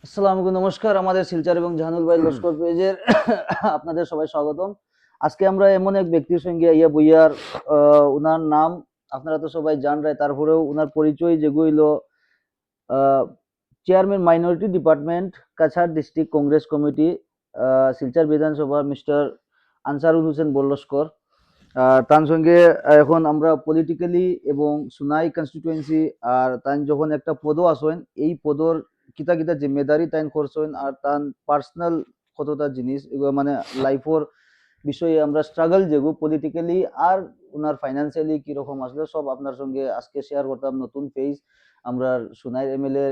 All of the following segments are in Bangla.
আসসালামু আলাইকুম, নমস্কার। আমাদের শিলচর এবং জাহানুল ভাই লস্কর পেজের আপনাদের সবাই স্বাগতম। আজকে আমরা এমন এক ব্যক্তির সঙ্গে ইয়া বইয়ার উনার নাম আপনারা তো সবাই জানরাই, তারপরেও উনার পরিচয় যেগুলো chairman minority department Cachar district Congress committee Silchar বিধানসভা মিস্টার আনসারুল হোসেন বল্লস্কর। তার সঙ্গে এখন আমরা পলিটিক্যালি এবং সুনাই কনস্টিটুয়েন্সি আর তাই যখন একটা পদও আসেন এই পদর কিতা কিতা জিম্মেদারি তাইন করছেন আর তার পার্সোনাল কতটা জিনিস এগুলো মানে লাইফর বিষয়ে আমরা স্ট্রাগল যেগু পলিটিক্যালি আর ওনার ফাইন্যান্সিয়ালি কিরকম আসলে সব আপনার সঙ্গে আজকে শেয়ার করতাম। নতুন পেজ আমরা সুনাই এমএলএ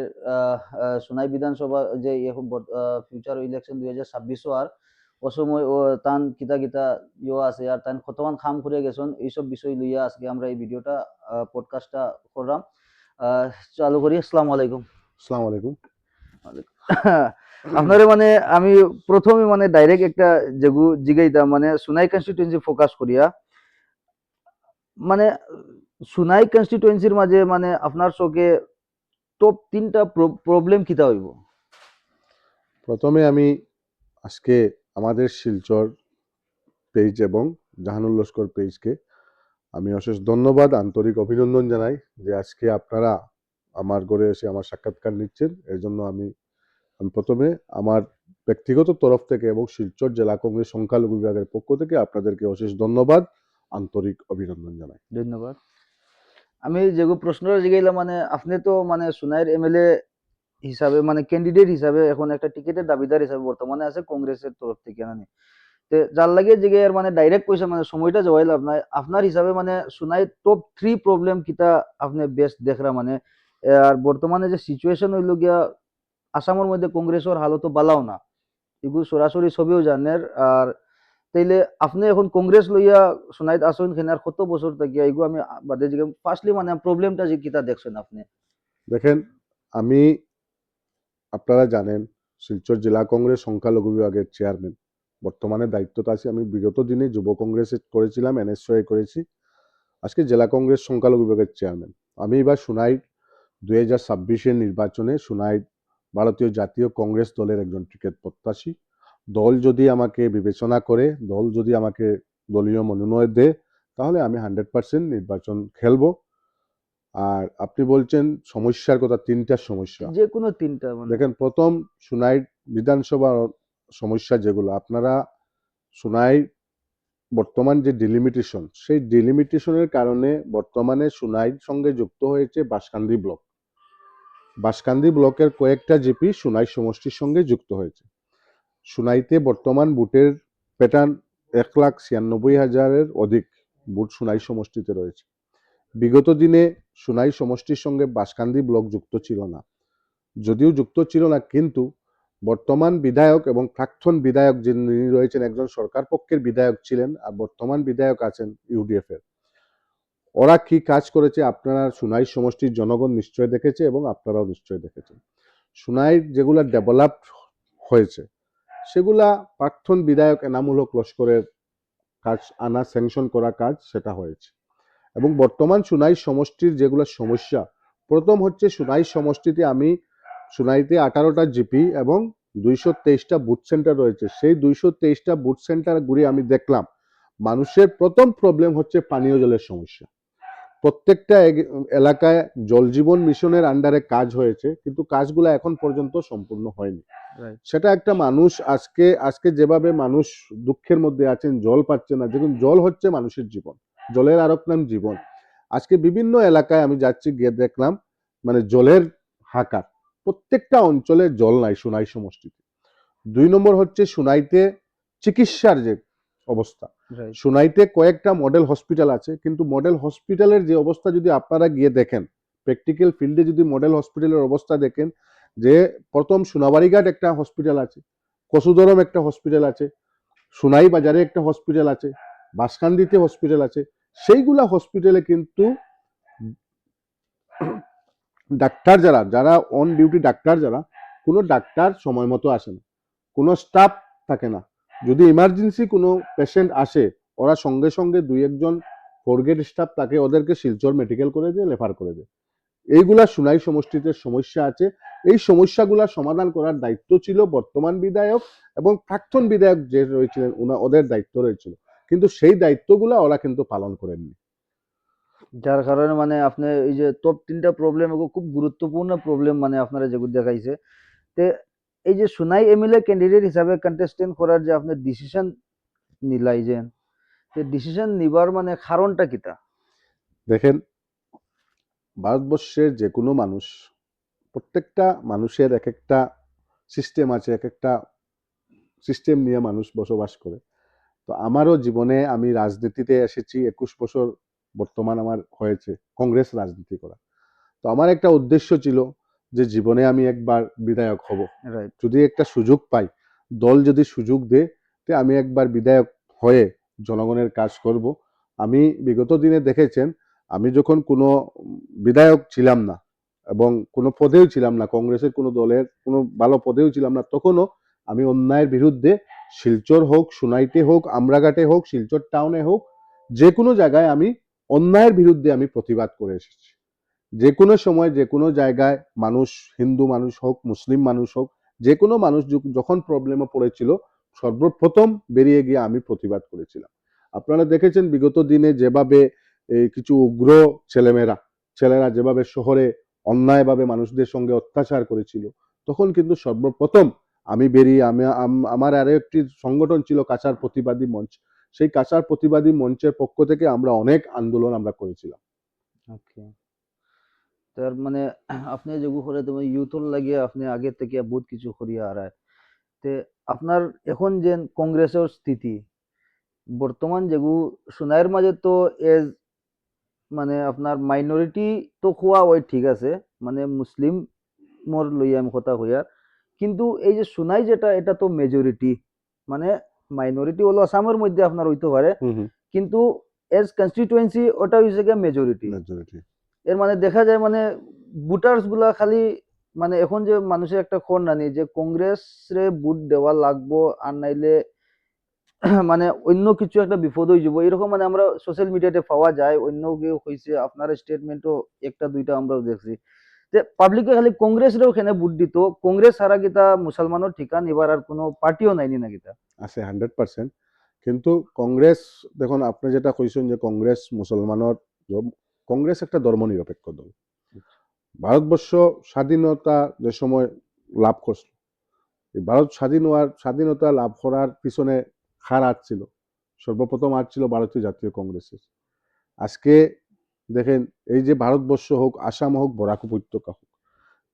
সুনাই বিধানসভা যে ফিউচার ইলেকশন 2026 আর অসময় ও তান কিতা কিতা আছে আর তান কতমান খাম করে গেছেন এইসব বিষয় লইয়া আজকে আমরা এই ভিডিওটা পডকাস্টটা করলাম। চালু করি। আসসালামু আলাইকুম। আসসালামু আলাইকুম। আপনারে মানে আমি প্রথমে মানে ডাইরেক্ট একটা যেগু জিগাইতাম মানে সুনাই কনস্টিটুয়েন্সি ফোকাস করিয়া মানে সুনাই কনস্টিটুয়েন্সির মাঝে মানে আপনার চোখে টপ 3টা প্রবলেম কিতা হইব? প্রথমে আমি আজকে আমাদের শিলচর পেজ এবং জাহানুল লস্কর পেজকে আমি অশেষ ধন্যবাদ, আন্তরিক অভিনন্দন জানাই যে আজকে আপনারা আমার ঘরে এসে আমার সাক্ষাৎকার নিচ্ছেন। এর জন্য আমি প্রথমে আমার ব্যক্তিগত তরফ থেকে এবং শিলচর জেলা কংগ্রেস সংখ্যালঘু বিভাগের পক্ষ থেকে আপনাদেরকে অশেষ ধন্যবাদ, আন্তরিক অভিনন্দন জানাই। ধন্যবাদ। আমি যেগু প্রশ্নটা জিগাইলাম মানে আপনি তো মানে সুনাইয়ের এমএলএ হিসাবে মানে ক্যান্ডিডেট হিসাবে এখন একটা টিকিটের দাবিদার হিসাবে বর্তমানে আছে কংগ্রেসের তরফ থেকে না তে যার লাগে যে আর মানে ডাইরেক্ট পয়সা মানে সময়টা জবাই লাভ নাই আপনার হিসাবে মানে শুনাই টপ 3 প্রবলেম কিতা আপনি বেস্ট দেখরা মানে আর বর্তমানে যে সিচুয়েশন হইল গিয়া আসামের মধ্যে কংগ্রেসের হালত বালাও না এগুলো সরাসরি ছবিও জানেন। আর তাইলে আপনি এখন কংগ্রেস লইয়া শুনাইত আসুন খেনার কত বছর থাকিয়া এগুলো আমি বাদে যে ফার্স্টলি মানে প্রবলেমটা যে কিতা দেখছেন আপনি? দেখেন, আমি আপনারা জানেন শিলচর জেলা কংগ্রেস সংখ্যালঘু বিভাগের চেয়ারম্যান বর্তমানে দায়িত্বতে আছি। আমি বিগত দিনে যুব কংগ্রেসে করেছিলাম, এনএসওয়ে করেছি, আজকে জেলা কংগ্রেস সংখ্যালঘু বিভাগের চেয়ারম্যান। আমি এবার সুনাই 2026-এর নির্বাচনে সুনাই ভারতীয় জাতীয় কংগ্রেস দলের একজন টিকিট প্রত্যাশী। দল যদি আমাকে বিবেচনা করে, দল যদি আমাকে দলীয় মনোনয়ন দেয়, তাহলে আমি 100% নির্বাচন খেলবো। আর আপনি বলছেন সমস্যার কথা, 3টা সমস্যা। যে কোনো 3টা মানে দেখেন, প্রথম সুনাই বিধানসভার সমস্যা যেগুলো আপনারা সুনাই বর্তমান যে ডিলিমিটেশন, সেই ডিলিমিটেশনের কারণে বর্তমানে সুনাইর সঙ্গে যুক্ত হয়েছে বাঁশকান্দি ব্লক। বাঁশকান্দি ব্লকের কয়েকটা জিপি সুনাই সমষ্টির সঙ্গে যুক্ত হয়েছে। সুনাইতে বর্তমান বুটের প্যাটার্ন 1,96,000-এর অধিক বুট সুনাই সমষ্টিতে রয়েছে। বিগত দিনে সুনাই সমষ্টির সঙ্গে বাঁশকান্দি ব্লক যুক্ত ছিল না, যদিও যুক্ত ছিল না, কিন্তু বর্তমান বিধায়ক এবং প্রাক্তন বিধায়ক যিনি রয়েছেন, একজন সরকার পক্ষের বিধায়ক ছিলেন আর বর্তমান বিধায়ক আছেন ইউডিএফ এর। ওরা কি কাজ করেছে আপনারা সুনাই সমষ্টির জনগণ নিশ্চয় দেখেছে এবং আপনারাও নিশ্চয় দেখেছেন। সুনাই যেগুলা ডেভেলপড হয়েছে সেগুলা প্রাক্তন বিধায়ক এনামুল হক লস্করের কাজ আনা স্যাংশন করা কাজ সেটা হয়েছে। এবং বর্তমান সুনাই সমষ্টির যেগুলো সমস্যা, প্রথম হচ্ছে সুনাই সমষ্টিতে আমি সুনাইতে 18টা জিপি এবং 223টা বুথ সেন্টার রয়েছে। সেই 223টা বুথ সেন্টার ঘুরে আমি দেখলাম মানুষের প্রথম প্রবলেম হচ্ছে পানীয় জলের সমস্যা। প্রত্যেকটা এলাকায় জল জীবন মিশনের আন্ডারে কাজ হয়েছে, কিন্তু কাজগুলো এখন পর্যন্ত সম্পূর্ণ হয়নি। সেটা একটা মানুষ আজকে আজকে যেভাবে মানুষ দুঃখের মধ্যে আছেন, জল পাচ্ছে না, দেখুন জল হচ্ছে মানুষের জীবন, জলের আরেক নাম জীবন। আজকে বিভিন্ন এলাকায় আমি যাচ্ছি, গিয়ে দেখলাম মানে জলের হাহাকার, প্রত্যেকটা অঞ্চলে জল নাই সুনাই সমষ্টিতে। 2 নম্বর হচ্ছে সুনাইতে চিকিৎসার যে অবস্থা। সুনাইতে কয়েকটা মডেল হসপিটাল আছে, কিন্তু মডেল হসপিটালের যে অবস্থা যদি আপনারা গিয়ে দেখেন, প্র্যাকটিক্যাল ফিল্ডে যদি মডেল হসপিটালের অবস্থা দেখেন, যে প্রথম সোনাবাড়িঘাট একটা হসপিটাল আছে, কচুদরম একটা হসপিটাল আছে, সুনাই বাজারে একটা হসপিটাল আছে, বাঁশকান্দিতে হসপিটাল আছে। সেইগুলা হসপিটালে কিন্তু ডাক্তার যারা যারা অন ডিউটি ডাক্তার যারা, কোনো ডাক্তার সময় মতো আসে না, কোনো স্টাফ থাকে না। যদি ইমার্জেন্সি কোনো পেশেন্ট আসে, ওরা সঙ্গে সঙ্গে 2-1 জন ফোরগেট স্টাফ তাকে ওদেরকে শিলচর মেডিকেল করে দিয়ে রেফার করে দেয়। এইগুলা সুনাই সমষ্টিতে সমস্যা আছে। এই সমস্যাগুলা সমাধান করার দায়িত্ব ছিল বর্তমান বিধায়ক এবং প্রাক্তন বিধায়ক যে রয়েছিলেন ওদের দায়িত্ব রয়েছিল, কিন্তু সেই দায়িত্বগুলা ওরা কিন্তু পালন করেননি। যার কারণে মানে আপনি এই যে টপ ৩ টা প্রবলেম এগুলো খুব গুরুত্বপূর্ণ প্রবলেম মানে আপনারা যেগুলো দেখাইছে। তে এই যে সুনাই এমএলএ ক্যান্ডিডেট হিসাবে কন্টেস্টেন্ট করার যে আপনি ডিসিশন নিলাইছেন, তে ডিসিশন নিবার মানে কারণটা কিতা? দেখেন, ভারতবর্ষের যে কোনো মানুষ, প্রত্যেকটা মানুষের এক একটা সিস্টেম আছে, এক একটা সিস্টেম নিয়ে মানুষ বসবাস করে। তো আমারও জীবনে আমি রাজনীতিতে এসেছি ২১ বছর, বর্তমান আমার হয়েছে কংগ্রেস রাজনীতি করা। তো আমার একটা উদ্দেশ্য ছিল যে জীবনে আমি একবার বিধায়ক হব, রাইট। যদি একটা সুযোগ পাই, দল যদি সুযোগ দেয়, তে আমি একবার বিধায়ক হয়ে জনগণের কাজ করব। আমি বিগত দিনে দেখেছেন, আমি যখন কোনো বিধায়ক ছিলাম না এবং কোনো পদেও ছিলাম না, কংগ্রেসের কোনো দলের কোনো ভালো পদেও ছিলাম না, তখনও আমি অন্যায়ের বিরুদ্ধে শিলচর হোক, সোনাইতে হোক, আমরাঘাটে হোক, শিলচর টাউনে হোক, যে কোনো জায়গায় আমি অন্যায়ের বিরুদ্ধে আমি প্রতিবাদ করে এসেছি। যে কোনো সময় যে কোনো জায়গায় মানুষ, হিন্দু মানুষ হোক, মুসলিম মানুষ হোক, যে কোনো মানুষ যখন প্রবলেমে পড়েছিল, সর্বপ্রথম বেরিয়ে গিয়ে আমি প্রতিবাদ করেছিলাম। আপনারা দেখেছেন বিগত দিনে যেভাবে এই কিছু উগ্র ছেলেরা যেভাবে শহরে অন্যায়ভাবে মানুষদের সঙ্গে অত্যাচার করেছিল, তখন কিন্তু সর্বপ্রথম আমি বেরিয়ে আমার আরো একটি সংগঠন ছিল কাছাড় প্রতিবাদী মঞ্চ। সেই কাছাড় প্রতিবাদী মঞ্চের পক্ষ থেকে আমরা অনেক আন্দোলন আমরা করেছিলাম। ওকে। তার মানে আপনি যেগু করে তুমি ইউথর লাগিয়ে আপনি আগে থেকে বহুত কিছু করিয়া আরায়। তে আপনার এখন যে কংগ্রেসের স্থিতি বর্তমান যেগু সোনাইয়ের মাঝে তো এজ মানে আপনার মাইনরিটি তো খোয়া ওই ঠিক আছে, মানে মুসলিম মোর লইয়া আমি কথা হইয়ার, কিন্তু এই যে সোনাই যেটা এটা তো মেজরিটি, মানে মাইনরিটি হলো আসামের মধ্যে আপনার হইতে পারে, হুম হুম। কিন্তু এজ কনস্টিটুয়েন্সি ওটা হইছে গিয়ে মেজরিটি। মেজরিটি। এর মানে দেখা যায় মানে ভোটার্স গুলা খালি মানে এখন যে মানুষের একটা খোর নানি যে কংগ্রেস রে ভোট দেওয়া লাগবো আর নাইলে মানে অন্য কিছু একটা বিপদ হয়ে যাব, এরকম মানে আমরা সোশ্যাল মিডিয়াতে পাওয়া যায়, অন্য কেউ হয়েছে আপনার স্টেটমেন্টও একটা দুইটা আমরাও দেখছি যে পাবলিকে খালি কংগ্রেসরেও খেনে ভোট দিত, কংগ্রেস ছাড়া কিতা মুসলমানের ঠিকান এবার আর কোনো পার্টিও নাইনি না কিতা। আছে 100%। কিন্তু কংগ্রেস, দেখুন আপনি যেটা কইছেন যে কংগ্রেস মুসলমানের, কংগ্রেস একটা ধর্মনিরপেক্ষ দল। ভারতবর্ষ স্বাধীনতা যে সময় লাভ করছিল, এই ভারত স্বাধীনতা লাভ করার পিছনে কার হাত ছিল? সর্বপ্রথম হাত ছিল ভারতীয় জাতীয় কংগ্রেসের। আজকে দেখেন, এই যে ভারতবর্ষ হোক, আসাম হোক, বরাক উপত্যকা হোক,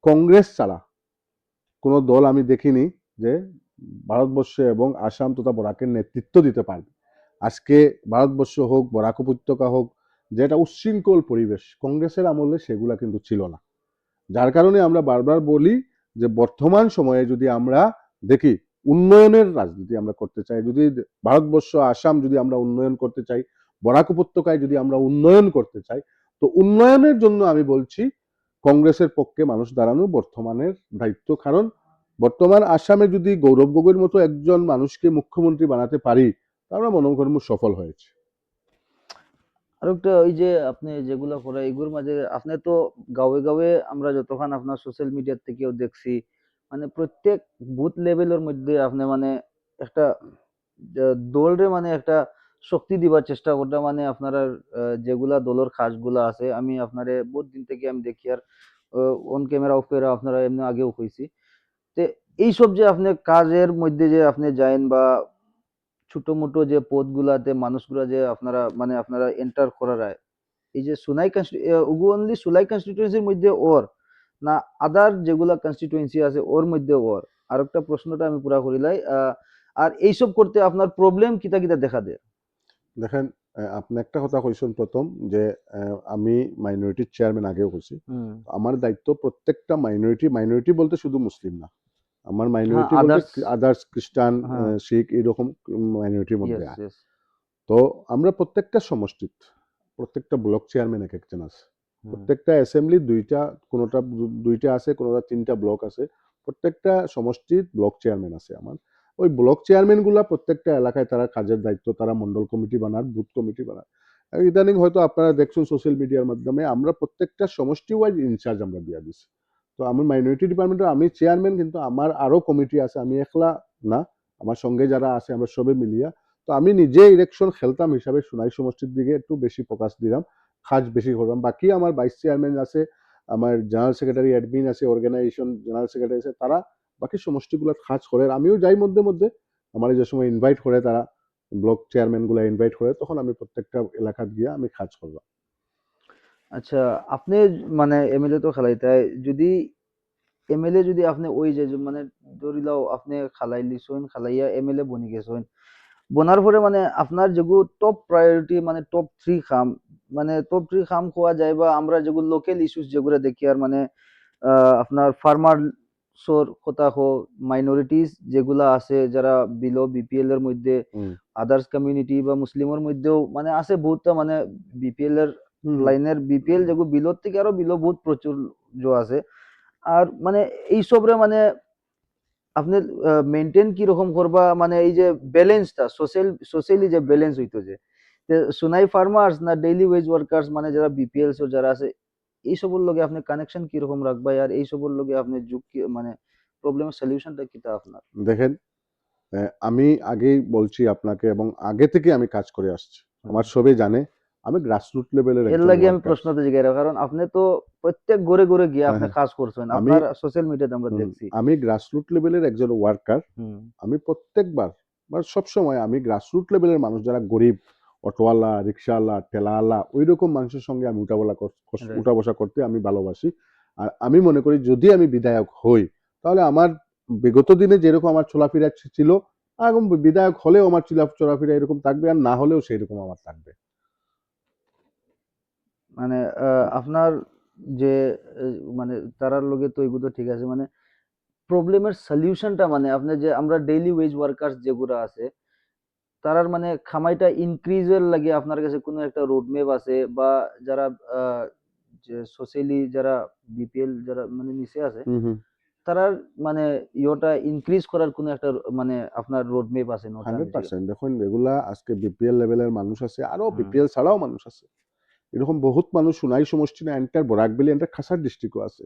কংগ্রেস ছাড়া কোনো দল আমি দেখিনি যে ভারতবর্ষে এবং আসাম তথা বরাকের নেতৃত্ব দিতে পারবে। আজকে ভারতবর্ষ হোক, বরাক উপত্যকা হোক, যেটা উচ্ছৃঙ্খল পরিবেশ, কংগ্রেসের আমলে সেগুলা কিন্তু ছিল না। যার কারণে আমরা বারবার বলি যে বর্তমান সময়ে যদি আমরা দেখি উন্নয়নের রাজনীতি আমরা করতে চাই, যদি ভারতবর্ষ, আসাম যদি আমরা উন্নয়ন করতে চাই, বরাক উপত্যকায় যদি আমরা উন্নয়ন করতে চাই, তো উন্নয়নের জন্য আমি বলছি কংগ্রেসের পক্ষে মানুষ দাঁড়ানো বর্তমানের দায়িত্ব। কারণ বর্তমান আসামে যদি গৌরব গগৈর মতো একজন মানুষকে মুখ্যমন্ত্রী বানাতে পারি, আমরা মনে করি সফল হয়েছে। আর একটা ওই যে আপনি যেগুলো করে এগুলোর মাঝে আপনি তো গাঁৱে গাঁৱে আমরা যতক্ষণ আপনার সোশ্যাল মিডিয়ার থেকেও দেখছি, মানে প্রত্যেক বুথ লেভেলের মধ্যে আপনি মানে একটা দলরে মানে একটা শক্তি দিবার চেষ্টা করতে, মানে আপনারা যেগুলা দলের কাজগুলা আছে আমি আপনারে বহুত দিন থেকে আমি দেখি আর অন ক্যামেরা অফ করে আপনারা এমনি আগেও কইছি। তে এইসব যে আপনি কাজের মধ্যে যে আপনি যায়েন বা ছোট মোটো যে পদগুলাতে মানুষগুলা যে আপনারা মানে আপনারা এন্টার করার এই যে সুনাই উগু অনলি সুলাই কনস্টিটিউয়েন্সির মধ্যে ওর না আদার যেগুলা কনস্টিটিউয়েন্সি আছে ওর মধ্যে ওর? আর একটা প্রশ্নটা আমি পুরা করিলাই, আর এইসব করতে আপনার প্রবলেম কিতা কিতা দেখা দেয়? দেখেন, আপনি একটা কথা কইছেন প্রথম যে আমি মাইনরিটির চেয়ারম্যান আগেও কইছি। হুম। আমার দায়িত্ব প্রত্যেকটা মাইনরিটি বলতে শুধু মুসলিম না। আমার হ্যাঁ, মাইনরিটি বলতে আদার্স। আদার্স খ্রিস্টান, হ্যাঁ। শিখ এরকম মাইনরিটির মধ্যে ইয়েস, আয়। ইয়েস। তো আমরা প্রত্যেকটা সমষ্টিত প্রত্যেকটা ব্লক চেয়ারম্যান এক একজন আছে। হুম। প্রত্যেকটা অ্যাসেম্বলি কোনোটা দুইটা আছে, কোনোটা ৩টা ব্লক আছে। প্রত্যেকটা সমষ্টির ব্লক চেয়ারম্যান আছে আমার। ওই ব্লক চেয়ারম্যান গুলা প্রত্যেকটা এলাকায় তারা কাজের দায়িত্ব, তারা মন্ডল কমিটি বানান, বুথ কমিটি বানান। ইদানিং হয়তো আপনারা দেখছেন সোশ্যাল মিডিয়ার মাধ্যমে আমরা প্রত্যেকটা সমষ্টি ওয়াইজ ইনচার্জ আমরা দিয়ে দিছি। তো আমি মাইনরিটি ডিপার্টমেন্টের আমি চেয়ারম্যান, কিন্তু আমার আরো কমিটি আছে, আমি একলা না, আমার সঙ্গে যারা আছে আমরা সবে মিলিয়া। তো আমি নিজে ইলেকশন খেলতাম হিসাবে সোনাই সমষ্টির দিকে একটু বেশি ফোকাস দিলাম, কাজ বেশি করলাম। বাকি আমার ভাইস চেয়ারম্যান আছে, আমার জেনারেল সেক্রেটারি অ্যাডমিন আছে, অর্গানাইজেশন জেনারেল সেক্রেটারি আছে, তারা বাকি সমষ্টিগুলো কাজ করে। আর আমিও যাই মধ্যে মধ্যে, আমার যে সময় ইনভাইট করে তারা, ব্লক চেয়ারম্যান গুলা ইনভাইট করে, তখন আমি প্রত্যেকটা এলাকাত গিয়া আমি কাজ করলাম। আচ্ছা, আপনি মানে এমএলএ তো খেলাইতাই, যদি এমএলএ যদি আপনি ওই যে মানে ধরি লও আপনি খালাই লিছুন, খালাইয়া এমএলএ বনি গেছেন, বনার পরে মানে আপনার যেগুলো টপ প্রায়োরিটি মানে টপ থ্রি খাম, মানে টপ থ্রি খাম কোয়া যায়, বা আমরা যেগুলো লোকাল ইস্যুস যেগুলো দেখি আর মানে আপনার ফার্মার্সর কথা হো, মাইনরিটিস যেগুলা আছে যারা বিলো বিপিএল এর মধ্যে, হুম আদার্স কমিউনিটি বা মুসলিমের মধ্যেও মানে আছে বহুতটা, মানে বিপিএল এর হুম লাইনের বিপিএল যেগুলো বিলোর থেকে আরো বিলো বহুত প্রচুর আছে। আর মানে এইসবরে মানে আপনি মেনটেন কি রকম করবা, মানে এই যে ব্যালেন্সটা সোশ্যালি যে ব্যালেন্স হইতো যে সুনাই ফার্মার্স না ডেইলি ওয়েজ ওয়ার্কার্স, মানে যারা বিপিএলস যারা আছে এইসবের লগে আপনি কানেকশন কি রকম রাখবা, আর এইসবের লগে আপনি যুগ মানে প্রবলেমের সলিউশনটা কিটা আপনার? দেখেন, আমি আগেই বলছি আপনাকে, এবং আগে থেকে আমি কাজ করে আসছি, হুম। আমার সবাই জানে আমি গ্রাসরুট লেভেলের এর একজন লাগে আমি ওয়ার্কার। প্রশ্নটা জিজ্ঞাসা, কারণ আপনি তো প্রত্যেক ঘরে ঘরে গিয়ে হ্যাঁ আপনি হ্যাঁ, কাজ করছেন, আমি আপনার সোশ্যাল মিডিয়াতে আমরা দেখছি। আমি গ্রাসরুট লেভেলের একজন ওয়ার্কার। হুম। আমি প্রত্যেকবার বা সবসময় আমি গ্রাসরুট লেভেলের মানুষ যারা গরিব, অটোওয়ালা, রিক্সাওয়ালা, ঠেলাওয়ালা, ওই রকম মানুষের সঙ্গে আমি রাইট। উঠা বসা করতে আমি ভালোবাসি। আর আমি মনে করি যদি আমি বিধায়ক হই, তাহলে আমার বিগত দিনে যেরকম আমার চলাফেরা ছিল, এখন বিধায়ক হলেও আমার চলাফেরা এরকম থাকবে, আর না হলেও সেই রকম আমার থাকবে। মানে আপনার যে মানে তারার লগে তো এগুলো ঠিক আছে, মানে প্রবলেমের সলিউশনটা মানে আপনি যে আমরা ডেইলি ওয়েজ ওয়ার্কার্স যেগুলো আছে তারার মানে খামাইটা ইনক্রিজের লাগে আপনার কাছে কোনো একটা রোডম্যাপ আছে, বা যারা আহ, যে সোশ্যালি যারা বিপিএল যারা মানে নিচে আছে হুম হুম, তারার মানে ইয়োটা ইনক্রিজ করার কোনো একটা মানে আপনার রোডম্যাপ আছে নোটা আমি জিজ্ঞাসা। 100%। দেখুন, এগুলা আজকে বিপিএল লেভেলের মানুষ আছে, আরো হুম। বিপিএল ছাড়াও মানুষ আছে। এরকম বহুত মানুষ সোনাই সমষ্টি না, এন্টার বরাকবেলি, এন্টার খাসার ডিস্ট্রিক্টও আছে।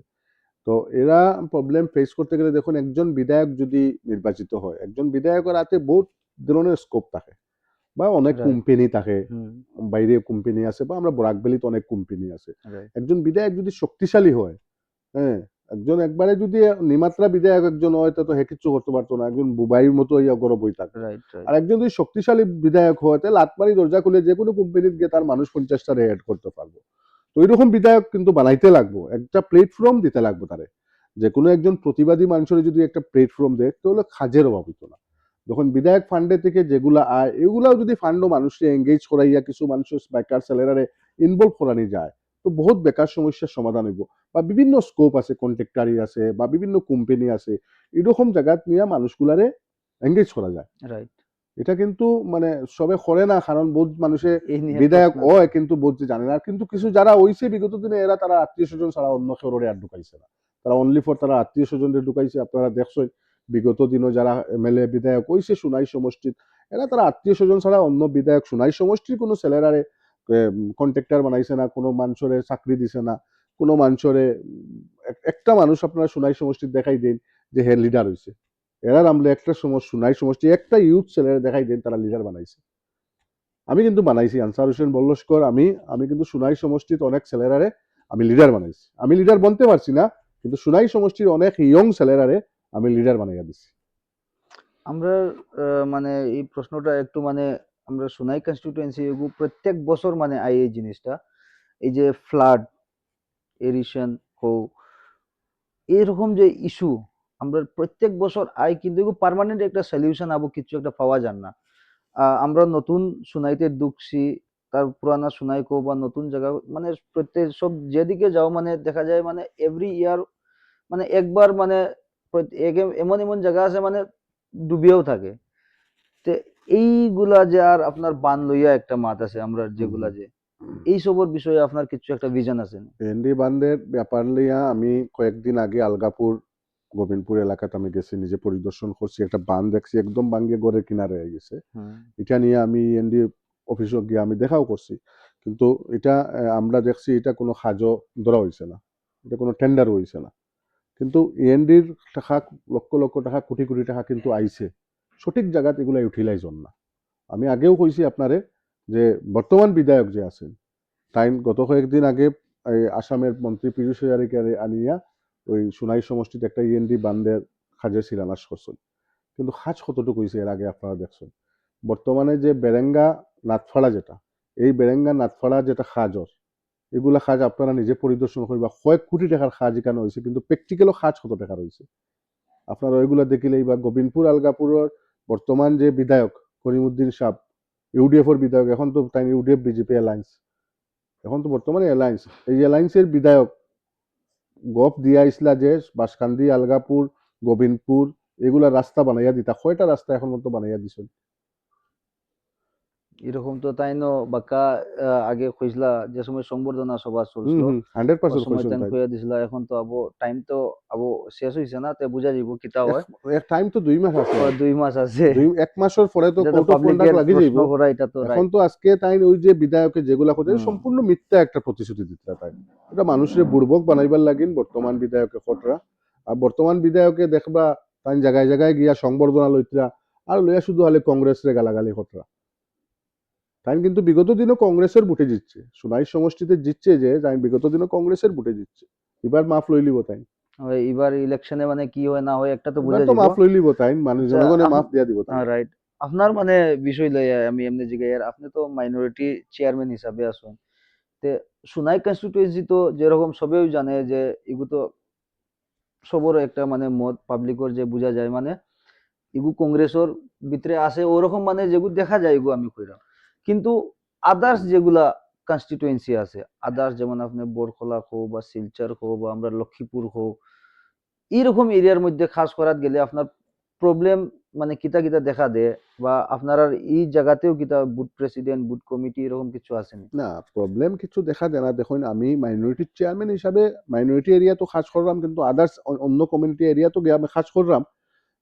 তো এরা প্রবলেম ফেস করতে গেলে, দেখুন, একজন বিধায়ক যদি নির্বাচিত হয়, একজন বিধায়কের হাতে বহুত ধরনের স্কোপ থাকে, বা অনেক রাইট। কোম্পানি থাকে, হুম। বাইরে কোম্পানি আছে, বা আমরা বরাকবেলিতে অনেক কোম্পানি আছে। রাইট। একজন বিধায়ক যদি শক্তিশালী হয়, হ্যাঁ, একজন একবারে যদি নিমাত্রা বিধায়ক একজন হয়, তো হে কিচ্ছু করতে পারতো না, একজন বুবাইয়ের মতো ইয়া গরব হয়ে থাকতো। রাইট। আর রাইট। একজন যদি শক্তিশালী বিধায়ক হয়, তাহলে লাতমারি দরজা খুলে যে কোনো কোম্পানিতে গিয়ে তার মানুষ 50টা অ্যাড করতে পারবো। তো ওইরকম বিধায়ক কিন্তু বানাইতে লাগবো, একটা প্ল্যাটফর্ম দিতে লাগবো তারে। যে কোনো একজন প্রতিবাদী মানুষের যদি একটা প্ল্যাটফর্ম দেয়, তাহলে কাজের অভাব হইতো না। যখন বিধায়ক ফান্ডে থেকে যেগুলা আয়, এগুলাও যদি ফান্ডও মানুষকে এঙ্গেজ করাইয়া কিছু মানুষের বেকার ছেলেরারে ইনভলভ করানি যায়, তো বহুত বেকার সমস্যার সমাধান হইব। বা বিভিন্ন স্কোপ আছে, কন্ট্রাক্টারি আছে, বা বিভিন্ন কোম্পানি আছে, এরকম জায়গাত নিয়ে মানুষগুলারে এঙ্গেজ করা যায়। রাইট। এটা কিন্তু মানে সবে করে না, কারণ বহুত মানুষে এই নিয়ে বিধায়ক প্রশ্ন। হয় কিন্তু বহুত যে জানে না। আর কিন্তু কিছু যারা হইছে বিগত দিনে, এরা তারা আত্মীয় স্বজন ছাড়া অন্য কেউ আর ঢুকাইছে না। তারা অনলি ফর তারা আত্মীয় স্বজনদের ঢুকাইছে। আপনারা দেখছেন বিগত দিনও যারা এমএলএ বিধায়ক হইছে সোনাই সমষ্টির, এরা তারা আত্মীয় স্বজন ছাড়া অন্য বিধায়ক সোনাই সমষ্টির কোনো ছেলেরারে কন্ট্রাক্টর বানাইছে না, কোনো মানুষরে চাকরি দিছে না, কোনো মানুষরে একটা মানুষ আপনারা সোনাই সমষ্টির দেখাই দিন যে হে লিডার হইছে। এরা নামলে একটা সোনাই সমষ্টি একটা ইউথ ছেলেরা দেখাই দেন তারা লিডার বানাইছে। আমি কিন্তু বানাইছি আনসার হোসেন বল্লস্কর, আমি আমি কিন্তু সোনাই সমষ্টিত অনেক ছেলেরারে আমি লিডার বানাইছি। আমি লিডার বনতে পারছি না, কিন্তু সোনাই সমষ্টির অনেক ইয়ং ছেলেরারে আমি লিডার বানাইয়া দিছি। আমরা মানে এই প্রশ্নটা একটু মানে আমরা সোনাই কনস্টিটুয়েন্সি প্রত্যেক বছর মানে এই জিনিসটা, এই যে ফ্লাড এরিশন হোক এরকম যে ইস্যু আমরা প্রত্যেক বছর আই, কিন্তু পার্মানেন্ট একটা সলিউশন আবো কিছু একটা পাওয়া যান না। আমরা নতুন সুনাইতে ঢুকছি, তার পুরানা সুনাই কো বা নতুন জায়গা মানে প্রত্যেক সব যেদিকে যাও মানে দেখা যায় মানে এভরি ইয়ার মানে একবার মানে এমন এমন জায়গা আছে মানে ডুবিয়েও থাকে। তো এইগুলা যে আর আপনার বান লইয়া একটা মাত আছে আমরা হুম যেগুলা হুম। যে এইসবের বিষয়ে আপনার কিছু একটা ভিজন আছে না? ভেন্ডি বান্ধের ব্যাপার লিয়া আমি কয়েকদিন আগে আলগাপুর গোবিন্দপুর এলাকাতে আমি গেছি, নিজে পরিদর্শন করছি, একটা বাঁধ দেখছি একদম ভাঙ্গে গড়ের কিনারে হয়ে গেছে। হুম। এটা নিয়ে আমি এনডি অফিসে গিয়ে আমি দেখাও করছি। কিন্তু এটা আমরা দেখছি এটা কোনো কাজও ধরা হয়েছে না, এটা কোনো টেন্ডার হয়েছে না। কিন্তু ইএনডির টাকা লক্ষ লক্ষ টাকা কোটি কোটি টাকা কিন্তু আইছে, সঠিক জায়গাত এগুলা ইউটিলাইজ হন না। আমি আগেও কইছি আপনারে যে বর্তমান বিধায়ক যে আছেন তাই গত কয়েকদিন আগে এই আসামের মন্ত্রী পীযূষ হাজারিকে আনিয়া ওই সোনাই সমষ্টিতে একটা ইএনডি বান্ধের কাজের শিলান্যাস করছেন, কিন্তু কাজ কতটুকু হয়েছে এর আগে আপনারা দেখছেন। বর্তমানে যে বেরেঙ্গা নাথফাড়া যেটা, এই বেরেঙ্গা নাথফাড়া যেটা কাজর, এগুলা কাজ আপনারা নিজে পরিদর্শন করবা, কয়েক কোটি টাকার কাজ এখানে হয়েছে, কিন্তু প্র্যাকটিক্যালও কাজ কত টাকার হয়েছে আপনারা ওইগুলা দেখিলেই বা গোবিন্দপুর আলগাপুরের বর্তমান যে বিধায়ক করিমউদ্দিন সাহ, ইউডিএফের বিধায়ক, এখন তো তাই ইউডিএফ বিজেপি অ্যালায়েন্স, এখন তো বর্তমানে অ্যালায়েন্স, এই অ্যালায়েন্সের বিধায়ক গপ দিয়া ইসলা যে বাসকান্দি আলগাপুর গোবিন্দপুর এগুলা রাস্তা বানাইয়া দিতা, কয়টা রাস্তা এখন মতো বানাইয়া দিছেন? এরকম তো তাই ন বাক্কা আগে কইসলা যে সময় সংবর্ধনা সভা চলছিল, ওই 100% সময় কইছেন তাই তাই। কইয়া দিছিল। এখন তো আবো টাইম তো আবো শেষ হইছে না, তে বুঝা যাব কিতা হয়। এক টাইম তো 2 মাস আছে, 2 মাস আছে, 1 মাসের পরে তো এটা তো কোর্ট অফ কন্ডাক্ট পাবলিকের লাগি প্রশ্ন যাইব। করা, এটা তো এখন রাইট। তো আজকে তাই ওই যে বিধায়কের যেগুলা কথা সম্পূর্ণ মিথ্যা একটা প্রতিশ্রুতি দিতে তাই, এটা মানুষের বুড়বক বানাইবার লাগিন বর্তমান বিধায়কে খটরা। আর বর্তমান বিধায়কে দেখবা তাই জায়গায় জায়গায় গিয়া সংবর্ধনা লইতরা, আর লইয়া শুধু হলে কংগ্রেসরে গালাগালি খটরা। তাই কিন্তু বিগত দিনও কংগ্রেসের বুটে জিতছে, সোনাই সমষ্টিতে জিতছে যে তাই বিগত দিনও কংগ্রেসের বুটে জিতছে। এবার মাফ লই লিব তাই, এবার ইলেকশনে মানে কি হয় না হয় একটা তো এবার বুঝা তো যাব। মাফ লই লিব তাই, মানে আচ্ছা, জনগণে মাফ দিয়া দিব তাই। রাইট। আপনার মানে বিষয় লইয়া আমি এমনি জিগাই, আর আপনি তো মাইনরিটি চেয়ারম্যান হিসাবে আছেন, তে সুনাই কনস্টিটুয়েন্সি তো যেরকম সবেই জানে যে এগু তো সবর একটা মানে মত পাবলিকর যে বুঝা যায় মানে এগু কংগ্রেসের ভিতরে আছে ওরকম মানে যেগুলো দেখা যায় এগু আমি কইরাম। কিন্তু আদার্স যেগুলা কনস্টিটুয়েন্সি আছে, আদার্স যেমন আপনি বরখলা হোক বা শিলচর হোক বা আমরা লক্ষ্মীপুর হোক, এইরকম এরিয়ার মধ্যে খাস করাত গেলে আপনার প্রবলেম মানে কিতা কিতা দেখা দেয়, বা আপনার আর এই জায়গাতেও কিতা বুথ প্রেসিডেন্ট বুথ কমিটি এরকম কিছু আসেনি? না, প্রবলেম কিছু দেখা দেয় না। দেখুন আমি মাইনরিটি চেয়ারম্যান হিসাবে মাইনরিটি এরিয়া তো কাজ করলাম, কিন্তু আদার্স অন্য কমিউনিটি এরিয়া তো গিয়ে আমি কাজ করলাম।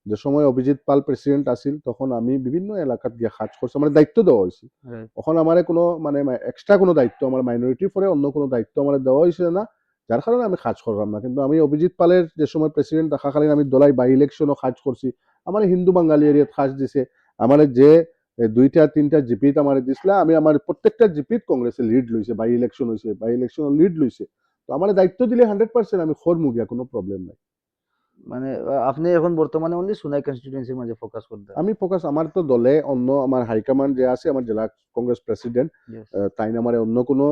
যে সময় অভিজিৎ পাল প্রেসিডেন্ট আছিল তখন আমি বিভিন্ন এলাকাত গিয়ে কাজ করছি, আমার দায়িত্ব দেওয়া হয়েছে। রাইট। তখন আমার কোনো মানে এক্সট্রা কোনো দায়িত্ব আমার মাইনরিটির পরে অন্য কোনো দায়িত্ব আমার দেওয়া হয়েছে না, যার কারণে আমি কাজ করলাম না। কিন্তু আমি অভিজিৎ পালের যে সময় প্রেসিডেন্ট থাকাকালীন আমি দলাই বাই ইলেকশনও কাজ করছি, আমার হিন্দু বাঙালি এরিয়াত কাজ দিছে। আমার যে 2টা 3টা জিপিত আমার দিছিল, আমি আমার প্রত্যেকটা জিপিত কংগ্রেসে লিড লইছে, বাই ইলেকশন হয়েছে, বাই ইলেকশন লিড লইছে। তো আমার দায়িত্ব দিলে 100% আমি খর মুগিয়া, কোনো প্রবলেম নাই। মানে আপনি এখন বর্তমানে অনলি সুনাই কনস্টিটুয়েন্সির মাঝে ফোকাস করতে? আমি ফোকাস আমার তো দলে অন্য আমার হাইকমান্ড যে আছে, আমার জেলা কংগ্রেস প্রেসিডেন্ট ইয়েস। তাই আমার অন্য কোনো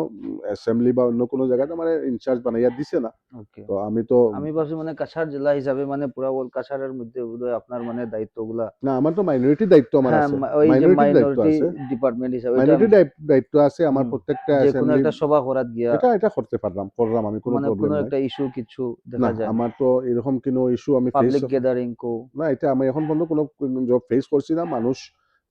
অ্যাসেম্বলি বা অন্য কোনো জায়গাতে আমার ইনচার্জ বানাইয়া দিছে না। ওকে। তো আমি তো আমি ভাবছি মানে কাছাড় জেলা হিসাবে মানে পুরা ওল কাছাড়ের মধ্যে বোধহয় আপনার মানে দায়িত্বগুলা। না, আমার তো মাইনরিটি দায়িত্ব আমার হ্যাঁ, আছে, ওই যে মাইনরিটির দায়িত্ব মাইনরিটি আছে, ডিপার্টমেন্ট হিসাবে ওইটা। মাইনরিটি দায়িত্ব আছে আমার হুম, প্রত্যেকটা যে কোনো অ্যাসেম্বলি। একটা সভা করাত গিয়া এটা করতে পারলাম, করলাম আমি, কোনো মানে প্রবলেম কোনো নাই। একটা ইস্যু কিছু না, দেখা যায় না, আমার তো এরকম কোনো ইস্যু আমি ফেস, পাবলিক গ্যাদারিং কো। না এটা আমি এখন পর্যন্ত কোনো জব ফেস করছি না। মানুষ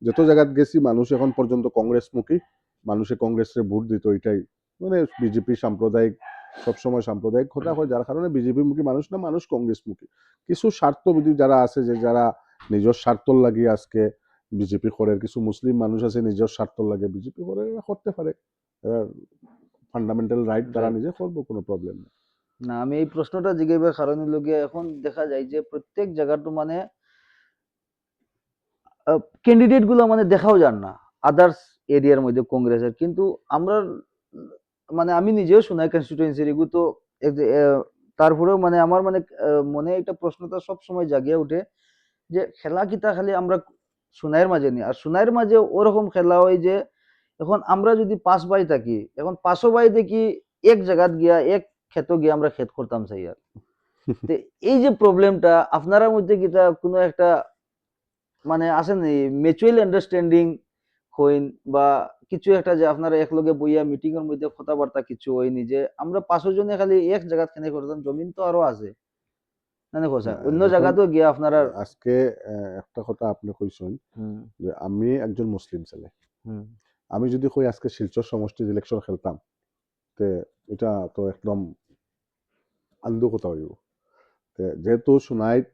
যত জায়গাত গেছি মানুষ এখন পর্যন্ত কংগ্রেসমুখী, মানুষে কংগ্রেসে ভোট দিত, এটাই মানে বিজেপি সাম্প্রদায়িক, সবসময় সাম্প্রদায়িক কথা হয়, যার কারণে বিজেপি মুখী মানুষ না, মানুষ কংগ্রেসমুখী। কিছু স্বার্থবিধি যারা আছে, যে যারা নিজের স্বার্থ লাগিয়ে আজকে বিজেপি করে, কিছু মুসলিম মানুষ আছে নিজের স্বার্থ লাগে বিজেপি করে, এরা করতে পারে, ফান্ডামেন্টাল রাইট, তারা রাইট। নিজে করবো, কোনো প্রবলেম নেই। না, আমি এই প্রশ্নটা জিজ্ঞাসার কারণ হলো গিয়ে এখন দেখা যায় যে প্রত্যেক জায়গাটা মানে ক্যান্ডিডেট গুলো মানে দেখাও যান না আদার্স এরিয়ার মধ্যে কংগ্রেসের, কিন্তু আমরা মানে আমি নিজেও সোনাই কনস্টিটুয়েন্সির এগু তো তারপরেও মানে আমার মানে মনে একটা প্রশ্নটা সব সময় জাগিয়ে ওঠে যে খেলা কিতা খালি আমরা সোনাইয়ের মাঝে নি, আর সোনাইয়ের মাঝে ওরকম খেলা হয় যে এখন আমরা যদি 5 ভাই থাকি, এখন 5 ভাই দেখি এক জায়গাত গিয়া এক ক্ষেত গিয়া আমরা ক্ষেত করতাম চাই আর। তো এই যে প্রবলেমটা আপনার মধ্যে কিতা কোনো একটা মানে আছেন মিউচুয়াল আন্ডারস্ট্যান্ডিং হইন, বা কিছু একটা যে আপনারা একলগে বইয়া মিটিং এর মধ্যে কথাবার্তা কিছু হয়নি যে আমরা 5 জনে খালি এক জায়গা খেনে করতাম, জমিন তো আরো আছে না কথা অন্য দেখুন, জায়গাতেও গিয়া আপনারা। আজকে একটা কথা আপনি কইছেন হুম। যে আমি একজন মুসলিম ছেলে, হুম। আমি যদি কই আজকে শিলচর সমষ্টির ইলেকশন খেলতাম, তে এটা তো একদম আন্দো কথা হইব। যেহেতু সোনাইত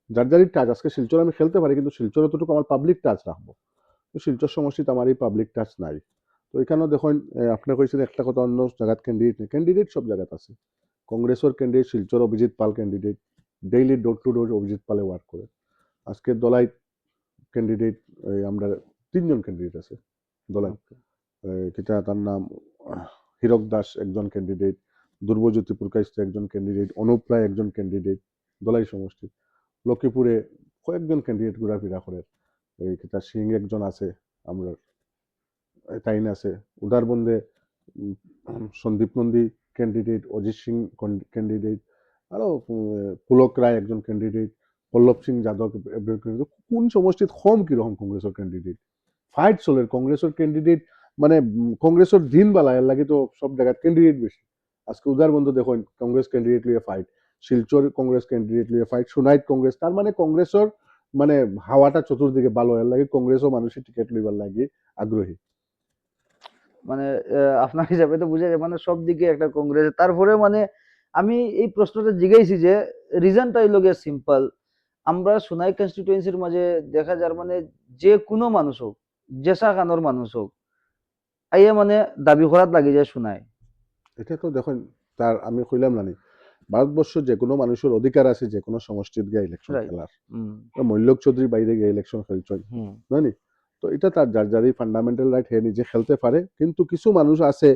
যার যারই টাচ, আজকে শিলচর আমি খেলতে পারি, কিন্তু শিলচর অতটুকু আমার পাবলিক টাচ রাখবো, তো শিলচর সমষ্টিতে আমার এই পাবলিক টাচ নাই। তো এখানেও দেখুন আপনি কইছেন একটা কথা, অন্য জায়গাত ক্যান্ডিডেট নেই, ক্যান্ডিডেট সব জায়গাত আছে। কংগ্রেসের candidate Silchar Abhijit Pal candidate, daily door to door অভিজিৎ পালে ওয়ার্ক করে। আজকে দলাই ক্যান্ডিডেট, আমরা 3জন ক্যান্ডিডেট আছে দলাই। Okay. কিতা তার নাম হীরক দাস একজন ক্যান্ডিডেট, ধ্রুবজ্যোতি পুরকাইস্ত একজন ক্যান্ডিডেট, অনুপ রায় একজন ক্যান্ডিডেট দলাই সমষ্টি। লক্ষ্মীপুরে কয়েকজন ক্যান্ডিডেট ঘোরাফেরা করে। এই কিতা সিং একজন আছে, আমরা তাইন আছে। উদারবন্দে সন্দীপ নন্দী ক্যান্ডিডেট, অজিত সিং ক্যান্ডিডেট, আরও পুলক রায় একজন ক্যান্ডিডেট, পল্লব সিং যাদব একজন candidate। কোন সমষ্টিত কম কিরকম কংগ্রেসের ক্যান্ডিডেট ফাইট চলে। কংগ্রেসের ক্যান্ডিডেট মানে কংগ্রেসের দিন বেলা এর লাগে তো সব জায়গায় ক্যান্ডিডেট বেশি। আজকে উদারবন্দে দেখুন কংগ্রেস ক্যান্ডিডেট লিয়ে ফাইট, শিলচর কংগ্রেস ক্যান্ডিডেট লিয়ে ফাইট, সোনাইট কংগ্রেস। তার মানে কংগ্রেসের মানে হাওয়াটা চতুর্দিকে ভালো এর লাগে, কংগ্রেসও মানুষের টিকিট লইবার লাগে আগ্রহী। মানে আপনার হিসাবে তো বুঝা যায় মানে সব দিকে একটা কংগ্রেস। তারপরে মানে আমি এই প্রশ্নটা জিজ্ঞাসি যে রিজনটা হইল গিয়ে সিম্পল। আমরা সোনাই কনস্টিটুয়েন্সির মাঝে দেখা যার মানে যে কোনো মানুষ হোক, জেসা খানোর মানুষ হোক, আইয়া মানে দাবি করাত লাগি যায় সোনাই। এটা তো দেখুন, তার আমি কইলাম না নি, ভারতবর্ষ যে কোনো মানুষের অধিকার আছে যে কোনো সমষ্টিত গিয়ে ইলেকশন রাইট। খেলার। হুম। মল্লক চৌধুরী বাইরে গিয়ে ইলেকশন খেলছেন, হুম। জানি। তো এটা তার যার যারই ফান্ডামেন্টাল রাইট, হে নিজে খেলতে পারে। কিন্তু কিছু মানুষ আছে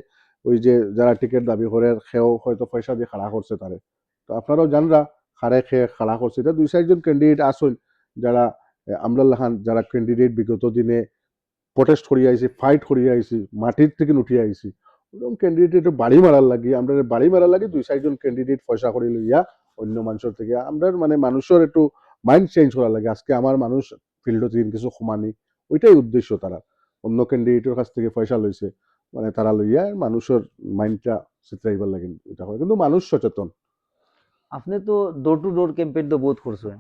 ওই যে যারা টিকিট দাবি করে, সেও হয়তো পয়সা দিয়ে খাড়া করছে তারে। তো আপনারাও জানরা খাড়ে খেয়ে খাড়া করছে। এটা 2-4জন ক্যান্ডিডেট আসল যারা আমরা লাহান যারা ক্যান্ডিডেট বিগত দিনে প্রটেস্ট করিয়া আইছি, ফাইট করিয়া আইছি, মাটির থেকে উঠিয়া আইছি। ওরকম ক্যান্ডিডেট বাড়ি মারার লাগি, আমরা বাড়ি মারার লাগি 2-4জন ক্যান্ডিডেট পয়সা করে লইয়া অন্য মানুষের থেকে আমরা মানে মানুষের একটু মাইন্ড চেঞ্জ করার লাগে। আজকে আমার মানুষ ফিল্ডত কিছু সমানি, ওইটাই উদ্দেশ্য। তারা অন্য ক্যান্ডিডেটের কাছ থেকে পয়সা লইছে, মানে তারা লইয়া মানুষের মাইন্ডটা চিত্রাইবার লাগে। এটা হয় কিন্তু মানুষ সচেতন। আপনি তো ডোর টু ডোর ক্যাম্পেইন তো বহুত করছেন।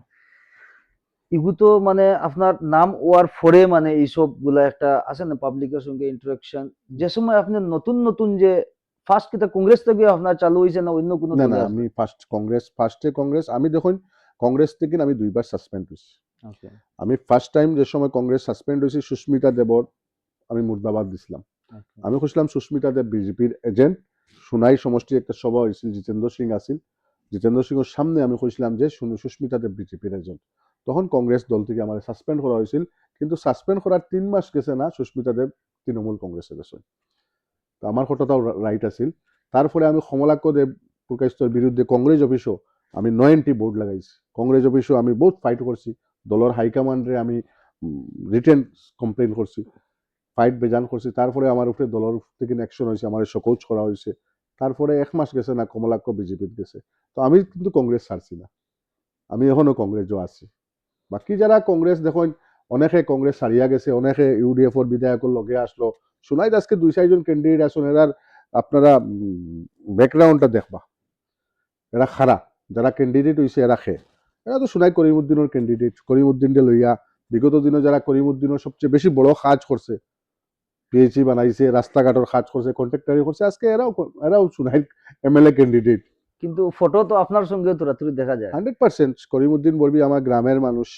ইগু তো মানে আপনার নাম ওয়ার ফরে মানে এইসব গুলা একটা আছে না পাবলিকের সঙ্গে ইন্টারাকশন। যে সময় আপনি নতুন নতুন যে ফার্স্ট কিতা কংগ্রেস থেকে আপনার চালু হয়েছে না অন্য কোনো না না, দলে আমি আসলে? ফার্স্টে কংগ্রেস। আমি দেখুন কংগ্রেস থেকে আমি 2বার সাসপেন্ড হয়েছি। ওকে। আমি ফার্স্ট টাইম যে সময় কংগ্রেস সাসপেন্ড হয়েছি, সুস্মিতা দেবর আমি মুর্দাবাদ দিছিলাম। ওকে। আমি খুঁজলাম সুস্মিতা দেব বিজেপির এজেন্ট। সোনাই সমষ্টির একটা সভা হয়েছিল, জিতেন্দ্র সিং আসিল। জিতেন্দ্র সিংয়ের সামনে আমি খুঁজলাম যে সুস্মিতা দেব বিজেপির এজেন্ট। তখন কংগ্রেস দল থেকে আমার সাসপেন্ড করা হয়েছিল। কিন্তু সাসপেন্ড করার 3 মাস গেছে না, সুস্মিতা দেব তৃণমূল কংগ্রেসে গেছে। তো আমার কথাটাও রাইট আছিল। তারপরে আমি কমলাক্ষ দেব পুরকাইস্তর বিরুদ্ধে কংগ্রেস অফিসও আমি 9টি বোর্ড লাগাইছি। কংগ্রেস অফিসও আমি বহুত ফাইট করছি। দলের হাইকমান্ডে আমি রিটেন কমপ্লেন করছি, ফাইট বেজান করছি। তারপরে আমার উপরে দলের থেকে অ্যাকশন হয়েছে, আমার শোকজ করা হয়েছে। তারপরে 1 মাস গেছে না, কমলাক্ষ বিজেপির গেছে। তো আমি কিন্তু কংগ্রেস ছাড়ছি না, আমি এখনো কংগ্রেসও আছি। বাকি যারা কংগ্রেস দেখুন, অনেকে কংগ্রেস ছাড়িয়া গেছে, অনেকে ইউডিএফর বিধায়কের লগে আসলো। শোনাই আজকে 2-4জন ক্যান্ডিডেট আসুন, এরার আপনারা ব্যাকগ্রাউন্ডটা দেখবা, এরা খারা যারা ক্যান্ডিডেট হয়েছে এরা খে। এরা তো শোনাই করিমউদ্দিনের ক্যান্ডিডেট, করিমউদ্দিনকে লইয়া বিগত দিনে যারা করিমউদ্দিনের সবচেয়ে বেশি বড় কাজ করছে, পিএইচি বানাইছে, রাস্তাঘাটের কাজ করছে, কন্ট্রাক্টারি করছে, আজকে এরাও শোনাই এমএলএ ক্যান্ডিডেট। কিন্তু ফটো তো আপনার সঙ্গে তোরাতুরি দেখা যায়। 100% করিমউদ্দিন বলবি আমার গ্রামের মানুষ।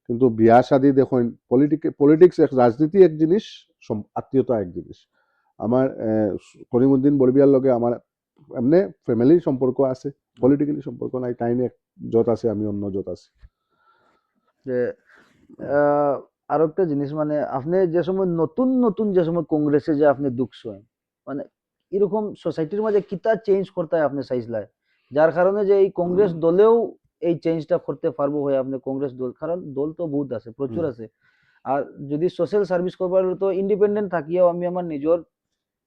কিন্তু বিয়া শাদি দেখুন, পলিটিক্স রাজনীতি এক জিনিস, আত্মীয়তা এক জিনিস। আমার করিমউদ্দিন বলবিয়ার লগে আমার এমনি ফ্যামিলির সম্পর্ক আছে, পলিটিক্যালি সম্পর্ক নাই। টাইম এক জোট আছে, আমি অন্য জোট আছে। যে আরো একটা জিনিস মানে আপনি যে সময় নতুন নতুন যে সময় কংগ্রেসে যে আপনি ঢুকছেন মানে এরকম সোসাইটির মাঝে কিতা চেঞ্জ করতে হয় আপনি চাইছিলেন যার কারণে যে এই কংগ্রেস দলেও এই চেঞ্জটা করতে পারবো হয়ে আপনি কংগ্রেস দল, কারণ দল তো বহুত আছে, প্রচুর আছে। আর যদি সোশ্যাল সার্ভিস করবার হলে তো ইন্ডিপেন্ডেন্ট থাকিও আমি আমার নিজের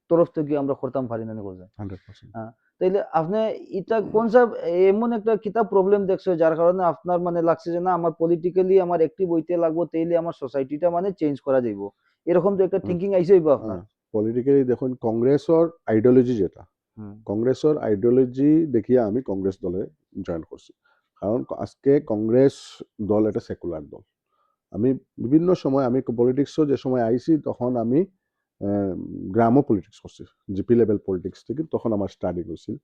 তরফ থেকে আমরা করতাম পারি না বলছেন। 100%। তাইলে আপনি এটা কোন সব এমন একটা কিতাব প্রবলেম দেখছো যার কারণে আপনার মানে লাগছে যে না আমার পলিটিক্যালি আমার অ্যাক্টিভ হইতে লাগবো তাইলে আমার সোসাইটিটা মানে চেঞ্জ করা যাইব, এরকম তো একটা থিঙ্কিং আইছে হইব আপনার? পলিটিক্যালি দেখুন কংগ্রেসের আইডিওলজি যেটা, হুম। কংগ্রেসের আইডিওলজি দেখিয়া আমি কংগ্রেস দলে জয়েন করছি। কারণ আজকে কংগ্রেস দল একটা সেকুলার দল। আমি বিভিন্ন সময় আমি পলিটিক্সও যে সময় আইছি তখন আমি গ্রামও পলিটিক্স করছি, জিপি লেভেল পলিটিক্স থেকে তখন আমার স্টাডি করছিল।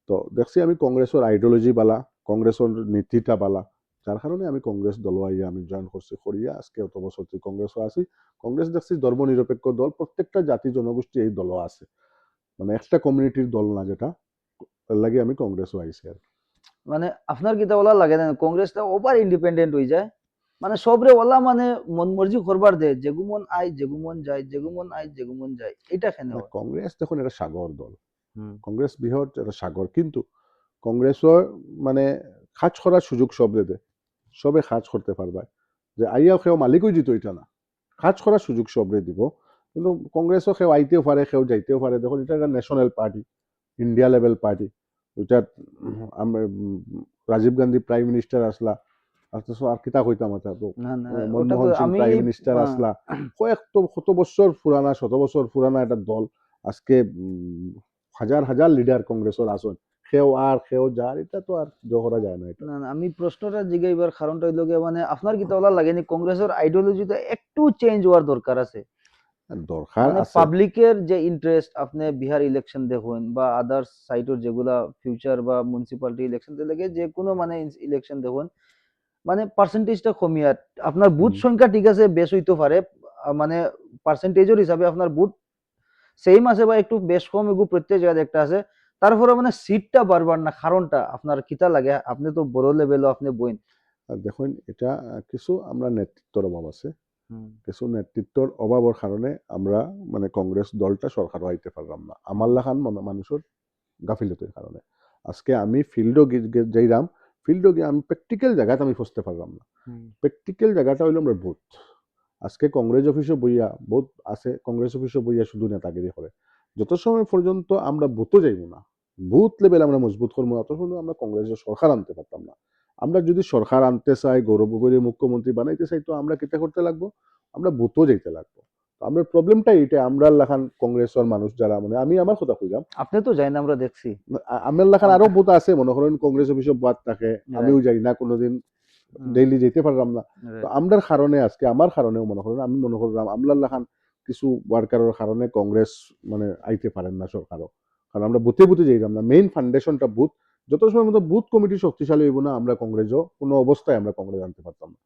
তো দেখছি আমি কংগ্রেসের আইডিওলজি বালা, কংগ্রেসের নীতিটা বালা, তার কারণে আমি কংগ্রেস দল আইয়া আমি জয়েন করছি করিয়া আজকে অত বছর থেকে কংগ্রেসও আছি। কংগ্রেস দেখছি ধর্মনিরপেক্ষ দল, প্রত্যেকটা জাতি জনগোষ্ঠী এই দলও আছে, মানে একটা কমিউনিটির দল না যেটা, এর লাগে আমি কংগ্রেসও আইছি আর কি। মানে আপনার কিতা ওলা লাগে না কংগ্রেসটা ওভার ইন্ডিপেন্ডেন্ট হয়ে যায়, মানে সবরে ওলা মানে মন মর্জি করবার দে, যেগুমন আই যেগুমন যায়, যেগুমন আই যেগুমন যায়, এটা কেন না, হয়? কংগ্রেস দেখুন এটা সাগর দল, হুম। কংগ্রেস বৃহৎ একটা সাগর, কিন্তু কংগ্রেসের মানে কাজ করার সুযোগ সব দেবে, সবে কাজ করতে পারবে, যে আইয়াও কেউ মালিকই দিত এটা না, কাজ করার সুযোগ সবরে দিব। কিন্তু কংগ্রেসও কেউ আইতেও পারে কেউ যাইতেও পারে, দেখুন এটা একটা national party, India level party. এটা রাজীব গান্ধী প্রাইম মিনিস্টার আসলা, অথচ আর কিতা কইতাম এটা তো, না না, ওটা তো মনমোহন সিং আমি প্রাইম মিনিস্টার আসলা, কয়েক তো কত বছর পুরানা, শত বছর পুরানা একটা দল, আজকে হাজার হাজার লিডার কংগ্রেসের আসন, কেউ আর কেউ যার, এটা তো আর জো করা যায় না এটা। না না, আমি প্রশ্নটা জিগাইবার কারণটা হইল গিয়ে মানে আপনার কিতা ওলা লাগেনি কংগ্রেসের আইডিওলজিটা একটু চেঞ্জ হওয়ার দরকার আছে? দরকার মানে আছে। পাবলিকের যে ইন্টারেস্ট, আপনি বিহার ইলেকশন দেখুন বা আদার্স সাইটের যেগুলা ফিউচার বা মিউনিসিপালিটি ইলেকশন লাগে, যে কোনো মানে ইলেকশন দেখুন, মানে পার্সেন্টেজটা কমিয়া, আপনার বুথ হুম। সংখ্যা ঠিক আছে বেশ হইতে পারে, মানে পার্সেন্টেজের হিসাবে আপনার বুথ সেম আছে বা একটু বেশ কম, এগু প্রত্যেক জায়গায় একটা আছে, তারপরে মানে সিটটা বারবার না, কারণটা আপনার কিতা লাগে? আপনি তো বড় লেভেলও আপনি বইন। আর দেখুন এটা কিছু আমরা নেতৃত্বের অভাব আছে, হুম। কিছু নেতৃত্বের অভাবের কারণে আমরা মানে কংগ্রেস দলটা সরকারও আইতে পারলাম না, আমার লাখান মানুষের গাফিলতির কারণে। আজকে আমি ফিল্ডও যাইলাম, ফিল্ডও গিয়ে আমি প্র্যাকটিক্যাল জায়গাতে আমি ফসতে পারলাম না। হুম। প্র্যাকটিক্যাল জায়গাটা হইল আমরা বুথ। আজকে কংগ্রেস অফিসে বইয়া বুথ আছে, কংগ্রেস অফিসে বইয়া শুধু নেতাগিরি করে, যত সময় পর্যন্ত আমরা বুথও যাইব না, বুথ লেভেল আমরা মজবুত করবো না, তখন আমরা কংগ্রেসের সরকার আনতে পারতাম না। আমরা যদি সরকার আনতে চাই, গৌরব গগৈর মুখ্যমন্ত্রী বানাইতে চাই, তো আমরা কিতা করতে লাগবো, আমরা বুথও যাইতে লাগবো। তো আমরা প্রবলেমটা এইটা, আমরা লাখান কংগ্রেসের মানুষ যারা, মানে আমি আমার কথা কইলাম, আপনি তো যাই না, আমরা দেখছি। আমার লাখান আরো বুথ আছে, মনে করেন কংগ্রেস অফিসে বাদ থাকে, আমিও যাই না কোনোদিন, ডেইলি যেতে পারলাম না। তো আমরার কারণে আজকে আমার কারণেও মনে করেন, আমি মনে করলাম আমলার লাখান কিছু ওয়ার্কারের কারণে কংগ্রেস মানে আইতে পারেন না সরকারও, কারণ আমরা বুথে বুথে যাইলাম না, মেইন ফাউন্ডেশনটা বুথ। যত সময় মতো বুথ কমিটি শক্তিশালী হইব না, আমরা কংগ্রেসও কোনো অবস্থায় আমরা কংগ্রেস আনতে পারতাম না।